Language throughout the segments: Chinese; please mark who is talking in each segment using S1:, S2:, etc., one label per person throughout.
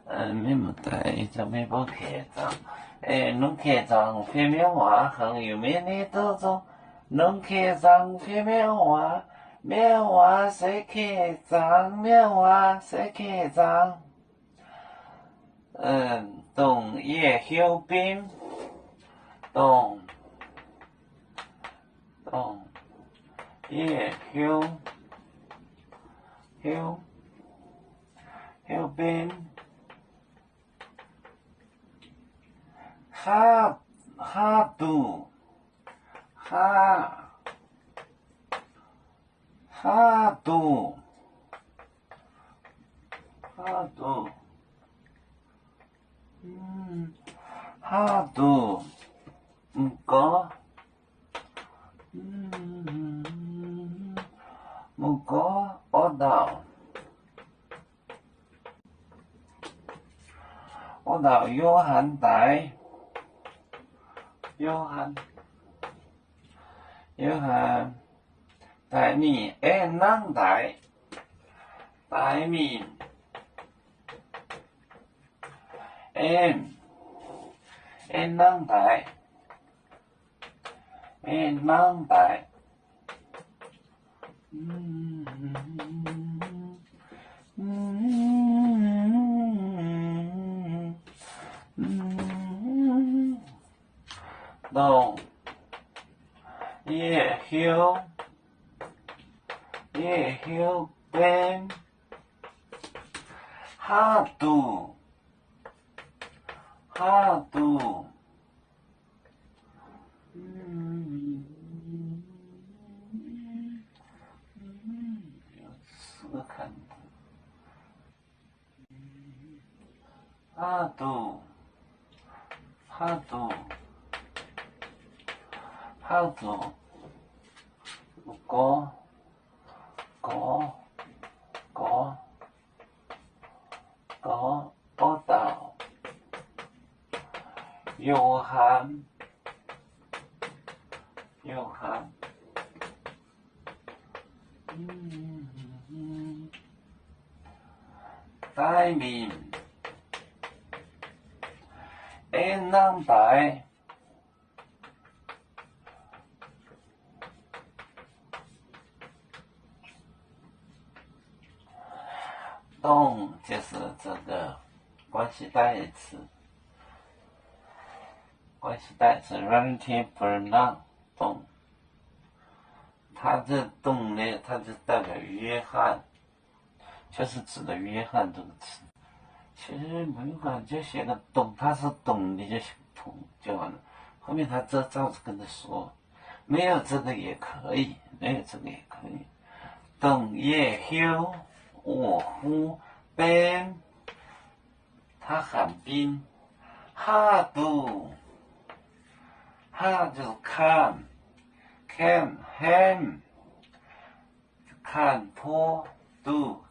S1: 你们对就没不客长，侬客长phía miếng hoa很有名的都中，侬客长phía miếng hoa谁客长，miếng hoa谁客长？董叶休兵，董叶休兵。哈杜muka odao Johan đại mi năng đại mi em năng đại đồng叶休边哈杜有4个看头，哈杜odao Johan đại mi năng đại动就是这个关系代词 relative pronoun 动，它这动呢，它就代表约翰，就是指的约翰这个词。其实没有感觉写个懂，他是懂的就懂就完了，后面他照着跟他说，没有这个也可以，董叶休我呼边，他喊兵，哈杜，哈就是看破杜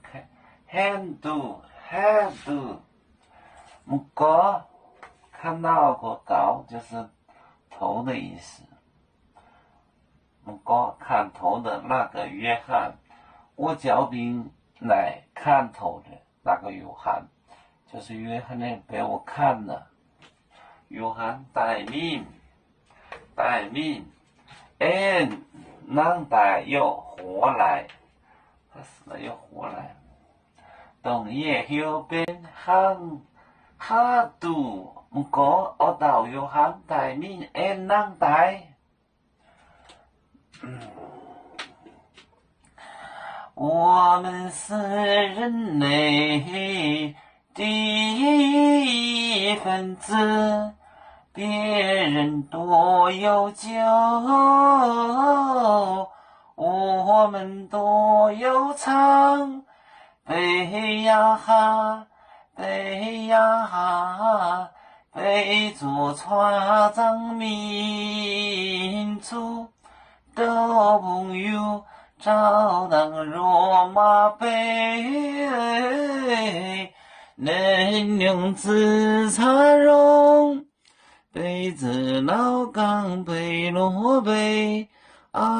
S1: handle muka 看到过搞就是头的意思，muka 看头的那个约翰，我脚饼来看头的那个约翰，就是约翰呢被我看了，约翰待命能带又活来，他死了又活来。董叶休边哈杜muka odao Johan đại mi năng đại。我们是人类的一份子，别人多有酒，我们多有唱。背呀哈，背着船长民族的朋友，照当罗马杯，能用紫茶蓉，杯子老钢杯罗杯啊。